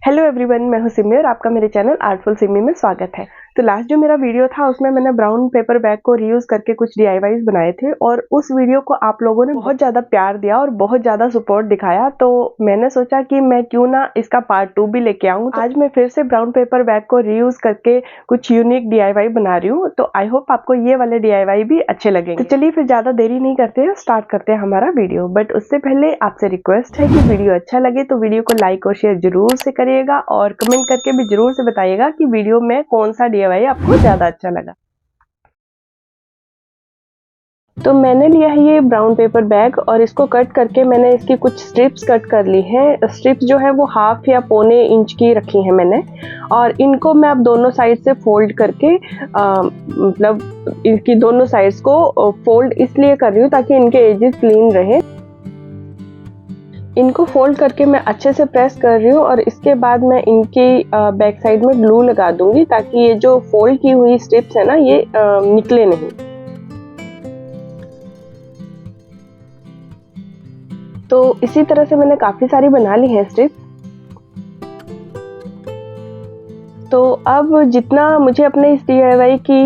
Hello everyone, मैं हूं सिमी और आपका मेरे चैनल आर्टफुल सिमी में स्वागत है। तो लास्ट जो मेरा वीडियो था उसमें मैंने ब्राउन पेपर बैग को रीयूज करके कुछ DIYs बनाए थे और उस वीडियो को आप लोगों ने बहुत ज़्यादा प्यार दिया और बहुत ज़्यादा सपोर्ट दिखाया। तो मैंने सोचा कि मैं क्यों ना इसका पार्ट 2 भी लेके आऊँ। तो आज मैं फिर से ब्राउन पेपर बैग को रीयूज करके कुछ यूनिक DIY बना रही हूँ। तो आई होप आपको ये वाले DIY भी अच्छे लगेंगे। तो चलिए फिर ज़्यादा देरी नहीं करते हैं, स्टार्ट करते हैं हमारा वीडियो। बट उससे पहले आपसे रिक्वेस्ट है कि वीडियो अच्छा लगे तो वीडियो को लाइक और शेयर जरूर से करिएगा और कमेंट करके भी जरूर से बताइएगा कि वीडियो में कौन सा DIY आपको ज़्यादा अच्छा लगा। तो मैंने लिया है ये ब्राउन पेपर बैग और इसको कट करके मैंने इसकी कुछ स्ट्रिप्स कट कर ली हैं। स्ट्रिप्स जो है वो 1/2 या पौने इंच की रखी हैं मैंने, और इनको मैं अब दोनों साइड से फोल्ड करके मतलब इनकी दोनों साइड्स को फोल्ड इसलिए कर रही हूँ ताकि इनके एजेस क्लीन रहे। इनको फोल्ड करके मैं अच्छे से प्रेस कर रही हूँ और इसके बाद मैं इनकी बैक साइड में ग्लू लगा दूंगी ताकि ये जो फोल्ड की हुई स्ट्रिप्स है ना ये निकले नहीं। तो इसी तरह से मैंने काफ़ी सारी बना ली हैं स्ट्रिप। तो अब जितना मुझे अपने इस DIY की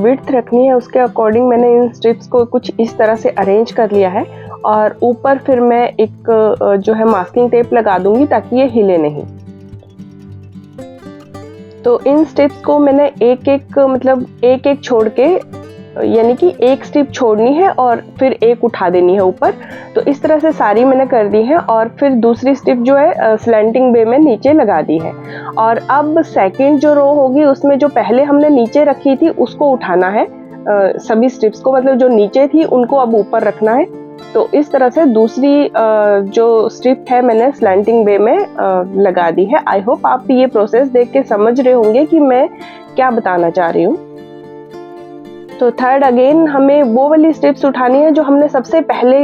विड्थ रखनी है उसके अकॉर्डिंग मैंने इन स्ट्रिप्स को कुछ इस तरह से अरेंज कर लिया है और ऊपर फिर मैं एक जो है मास्किंग टेप लगा दूंगी ताकि ये हिले नहीं। तो इन स्ट्रिप्स को मैंने एक एक छोड़ के, यानी कि एक स्ट्रिप छोड़नी है और फिर एक उठा देनी है ऊपर। तो इस तरह से सारी मैंने कर दी है और फिर दूसरी स्ट्रिप जो है स्लैंटिंग वे में नीचे लगा दी है। और अब सेकंड जो रो होगी उसमें जो पहले हमने नीचे रखी थी उसको उठाना है, सभी स्ट्रिप्स को, मतलब जो नीचे थी उनको अब ऊपर रखना है। तो इस तरह से दूसरी जो स्ट्रिप है मैंने स्लैंटिंग वे में लगा दी है। आई होप आप ये प्रोसेस देख के समझ रहे होंगे कि मैं क्या बताना चाह रही हूँ। तो थर्ड अगेन हमें वो वाली स्ट्रिप्स उठानी है जो हमने सबसे पहले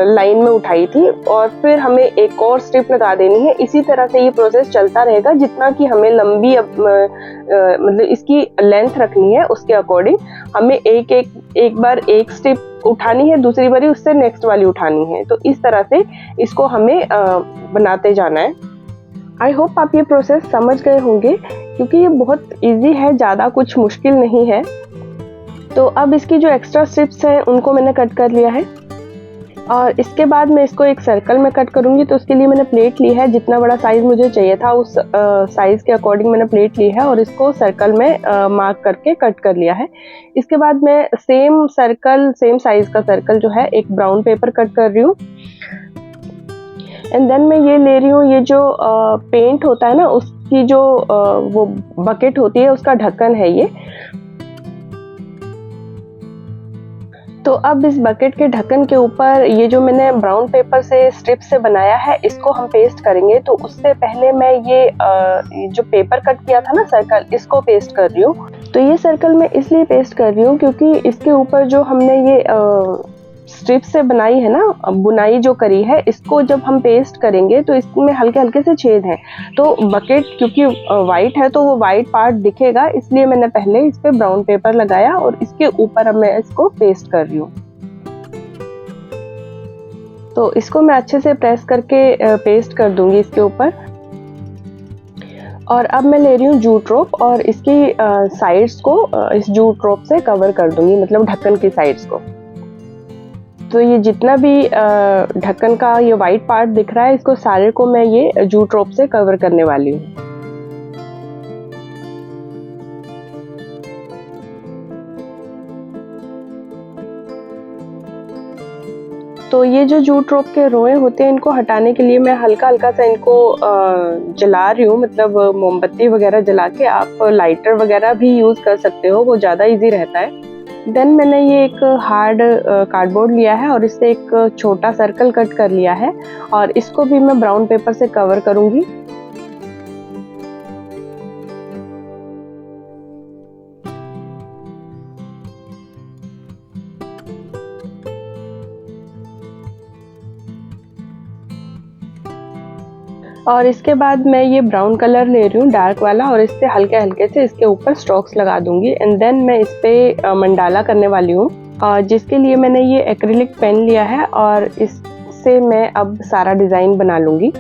लाइन में उठाई थी और फिर हमें एक और स्ट्रिप लगा देनी है। इसी तरह से ये प्रोसेस चलता रहेगा जितना कि हमें लंबी मतलब इसकी लेंथ रखनी है उसके अकॉर्डिंग हमें एक बार एक स्ट्रिप उठानी है, दूसरी बारी उससे नेक्स्ट वाली उठानी है। तो इस तरह से इसको हमें बनाते जाना है। आई होप आप ये प्रोसेस समझ गए होंगे क्योंकि ये बहुत ईजी है, ज़्यादा कुछ मुश्किल नहीं है। तो अब इसकी जो एक्स्ट्रा स्ट्रिप्स हैं उनको मैंने कट कर लिया है और इसके बाद मैं इसको एक सर्कल में कट करूंगी। तो उसके लिए मैंने प्लेट ली है, जितना बड़ा साइज मुझे चाहिए था उस साइज के अकॉर्डिंग मैंने प्लेट ली है और इसको सर्कल में मार्क करके कट कर लिया है। इसके बाद मैं सेम साइज का सर्कल जो है एक ब्राउन पेपर कट कर रही हूँ। एंड देन मैं ये ले रही हूँ, ये जो पेंट होता है ना उसकी जो वो बकेट होती है उसका ढक्कन है ये। तो अब इस बकेट के ढक्कन के ऊपर ये जो मैंने ब्राउन पेपर से स्ट्रिप से बनाया है इसको हम पेस्ट करेंगे। तो उससे पहले मैं ये जो पेपर कट किया था ना सर्कल, इसको पेस्ट कर रही हूँ। तो ये सर्कल मैं इसलिए पेस्ट कर रही हूँ क्योंकि इसके ऊपर जो हमने ये स्ट्रिप से बनाई है ना, बुनाई जो करी है, इसको जब हम पेस्ट करेंगे तो इसमें हल्के हल्के से छेद हैं। तो बकेट क्योंकि वाइट है तो वो वाइट पार्ट दिखेगा, इसलिए मैंने पहले इस पे ब्राउन पेपर लगाया और इसके ऊपर अब मैं इसको पेस्ट कर रही हूँ। तो इसको मैं अच्छे से प्रेस करके पेस्ट कर दूंगी इसके ऊपर। और अब मैं ले रही हूँ जूट रोप और इसकी साइड्स को इस जूट रोप से कवर कर दूंगी, मतलब ढक्कन की साइड्स को। तो ये जितना भी ढक्कन का ये वाइट पार्ट दिख रहा है इसको सारे को मैं ये जूट रोप से कवर करने वाली हूँ। तो ये जो जूट रोप के रोए होते हैं इनको हटाने के लिए मैं हल्का हल्का सा इनको जला रही हूँ, मतलब मोमबत्ती वगैरह जला के। आप लाइटर वगैरह भी यूज़ कर सकते हो, वो ज़्यादा इजी रहता है। देन मैंने ये एक हार्ड कार्डबोर्ड लिया है और इससे एक छोटा सर्कल कट कर लिया है और इसको भी मैं ब्राउन पेपर से कवर करूँगी। और इसके बाद मैं ये ब्राउन कलर ले रही हूँ डार्क वाला और इससे हल्के हल्के से इसके ऊपर स्ट्रोक्स लगा दूंगी। एंड देन मैं इस पे मंडाला करने वाली हूँ, जिसके लिए मैंने ये एक्रिलिक पेन लिया है और इससे मैं अब सारा डिज़ाइन बना लूँगी।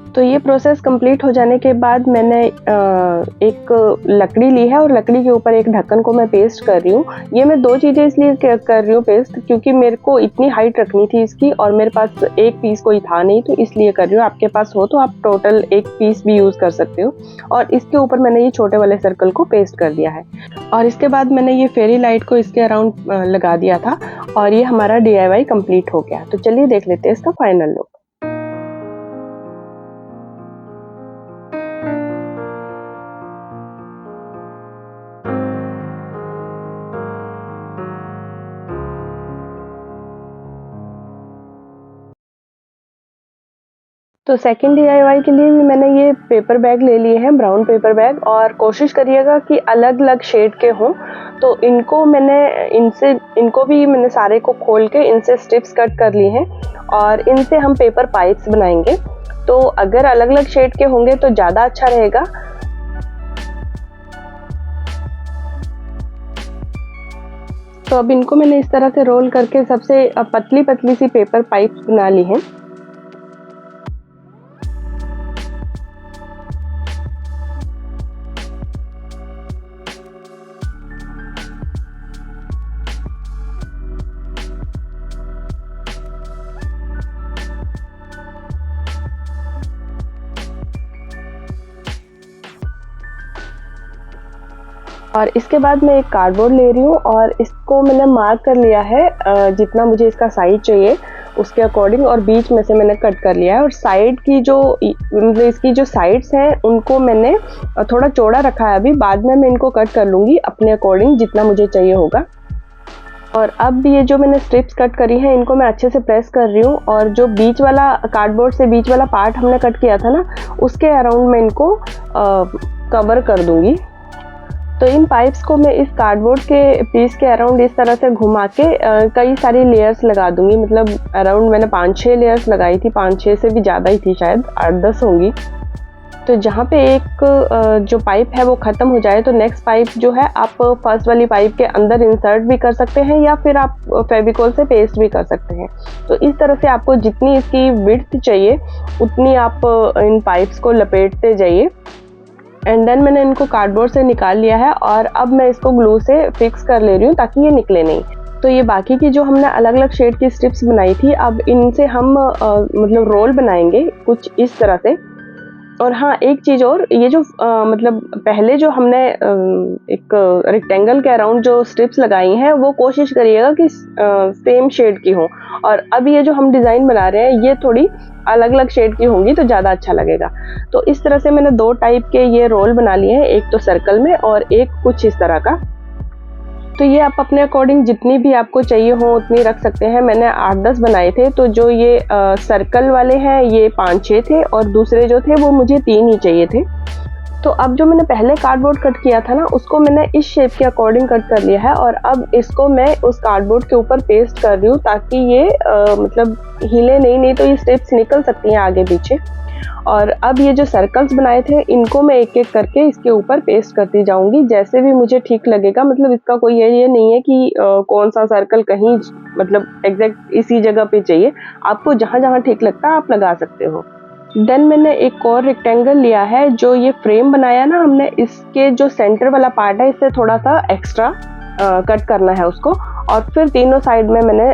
तो ये प्रोसेस कंप्लीट हो जाने के बाद मैंने एक लकड़ी ली है और लकड़ी के ऊपर एक ढक्कन को मैं पेस्ट कर रही हूँ। ये मैं 2 चीज़ें इसलिए कर रही हूँ पेस्ट, क्योंकि मेरे को इतनी हाइट रखनी थी इसकी और मेरे पास एक पीस कोई था नहीं, तो इसलिए कर रही हूँ। आपके पास हो तो आप टोटल एक पीस भी यूज़ कर सकते हो। और इसके ऊपर मैंने ये छोटे वाले सर्कल को पेस्ट कर दिया है और इसके बाद मैंने ये फेरी लाइट को इसके अराउंड लगा दिया था और ये हमारा DIY कंप्लीट हो गया। तो चलिए देख लेते हैं इसका फाइनल लुक। तो सेकंड DIY के लिए भी मैंने ये पेपर बैग ले लिए हैं, ब्राउन पेपर बैग, और कोशिश करिएगा कि अलग अलग शेड के हों। तो इनको भी मैंने सारे को खोल के इनसे स्ट्रिप्स कट कर ली हैं और इनसे हम पेपर पाइप्स बनाएंगे। तो अगर अलग अलग शेड के होंगे तो ज़्यादा अच्छा रहेगा। तो अब इनको मैंने इस तरह से रोल करके सबसे पतली पतली सी पेपर पाइप्स बना ली हैं। और इसके बाद मैं एक कार्डबोर्ड ले रही हूँ और इसको मैंने मार्क कर लिया है जितना मुझे इसका साइज चाहिए उसके अकॉर्डिंग, और बीच में से मैंने कट कर लिया है। और साइड की जो मतलब इसकी जो साइड्स हैं उनको मैंने थोड़ा चौड़ा रखा है अभी, बाद में मैं इनको कट कर लूँगी अपने अकॉर्डिंग जितना मुझे चाहिए होगा। और अब ये जो मैंने स्ट्रिप्स कट करी हैं इनको मैं अच्छे से प्रेस कर रही हूँ और जो बीच वाला कार्डबोर्ड से बीच वाला पार्ट हमने कट किया था ना, उसके अराउंड मैं इनको कवर कर दूँगी। तो इन पाइप्स को मैं इस कार्डबोर्ड के पीस के अराउंड इस तरह से घुमा के कई सारी लेयर्स लगा दूंगी। मतलब अराउंड मैंने 5-6 लेयर्स लगाई थी, 5-6 से भी ज़्यादा ही थी, शायद 8-10 होंगी। तो जहाँ पे एक जो पाइप है वो ख़त्म हो जाए तो नेक्स्ट पाइप जो है आप फर्स्ट वाली पाइप के अंदर इंसर्ट भी कर सकते हैं या फिर आप फेविकॉल से पेस्ट भी कर सकते हैं। तो इस तरह से आपको जितनी इसकी विड्थ चाहिए उतनी आप इन पाइप्स को लपेटते जाइए। एंड देन मैंने इनको कार्डबोर्ड से निकाल लिया है और अब मैं इसको ग्लू से फिक्स कर ले रही हूँ ताकि ये निकले नहीं। तो ये बाकी की जो हमने अलग अलग शेड की स्ट्रिप्स बनाई थी, अब इनसे हम मतलब रोल बनाएंगे कुछ इस तरह से। और हाँ, एक चीज़ और, ये जो मतलब पहले जो हमने एक रेक्टेंगल के अराउंड जो स्ट्रिप्स लगाई हैं वो कोशिश करिएगा कि सेम शेड की हो, और अब ये जो हम डिज़ाइन बना रहे हैं ये थोड़ी अलग अलग शेड की होंगी तो ज़्यादा अच्छा लगेगा। तो इस तरह से मैंने 2 टाइप के ये रोल बना लिए हैं, एक तो सर्कल में और एक कुछ इस तरह का। तो ये आप अपने अकॉर्डिंग जितनी भी आपको चाहिए हो उतनी रख सकते हैं। मैंने 8-10 बनाए थे, तो जो ये सर्कल वाले हैं ये 5-6 थे और दूसरे जो थे वो मुझे 3 ही चाहिए थे। तो अब जो मैंने पहले कार्डबोर्ड कट किया था ना, उसको मैंने इस शेप के अकॉर्डिंग कट कर लिया है और अब इसको मैं उस कार्डबोर्ड के ऊपर पेस्ट कर रही हूँ ताकि ये मतलब हिले नहीं तो ये स्ट्रिप्स निकल सकती हैं आगे पीछे। और अब ये जो सर्कल्स बनाए थे इनको मैं एक एक करके इसके ऊपर पेस्ट करती जाऊंगी जैसे भी मुझे ठीक लगेगा। मतलब इसका कोई ये नहीं है कि कौन सा सर्कल कहीं मतलब एग्जैक्ट इसी जगह पे चाहिए, आपको जहाँ जहाँ ठीक लगता है आप लगा सकते हो। देन मैंने एक और रेक्टेंगल लिया है, जो ये फ्रेम बनाया ना हमने, इसके जो सेंटर वाला पार्ट है इससे थोड़ा सा एक्स्ट्रा कट करना है उसको, और फिर तीनों साइड में मैंने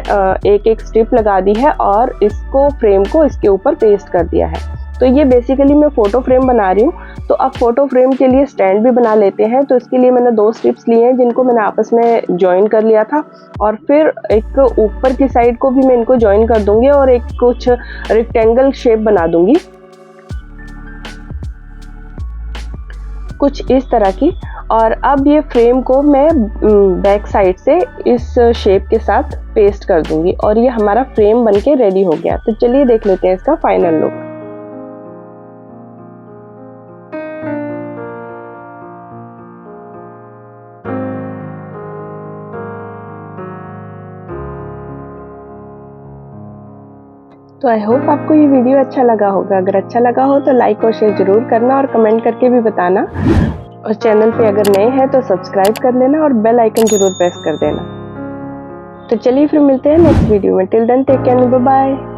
एक एक स्ट्रिप लगा दी है और इसको फ्रेम को इसके ऊपर पेस्ट कर दिया है। तो ये बेसिकली मैं फ़ोटो फ्रेम बना रही हूँ। तो अब फ़ोटो फ्रेम के लिए स्टैंड भी बना लेते हैं। तो इसके लिए मैंने 2 स्ट्रिप्स लिए हैं जिनको मैंने आपस में जॉइन कर लिया था, और फिर एक ऊपर की साइड को भी मैं इनको जॉइन कर दूंगी और एक कुछ रेक्टेंगल शेप बना दूंगी कुछ इस तरह की। और अब ये फ्रेम को मैं बैक साइड से इस शेप के साथ पेस्ट कर दूंगी और ये हमारा फ्रेम बनके रेडी हो गया। तो चलिए देख लेते हैं इसका फाइनल लुक। तो आई होप आपको ये वीडियो अच्छा लगा होगा। अगर अच्छा लगा हो तो लाइक और शेयर ज़रूर करना और कमेंट करके भी बताना, और चैनल पे अगर नए हैं तो सब्सक्राइब कर लेना और बेल आइकन ज़रूर प्रेस कर देना। तो चलिए फिर मिलते हैं नेक्स्ट वीडियो में। Till then take care, bye bye.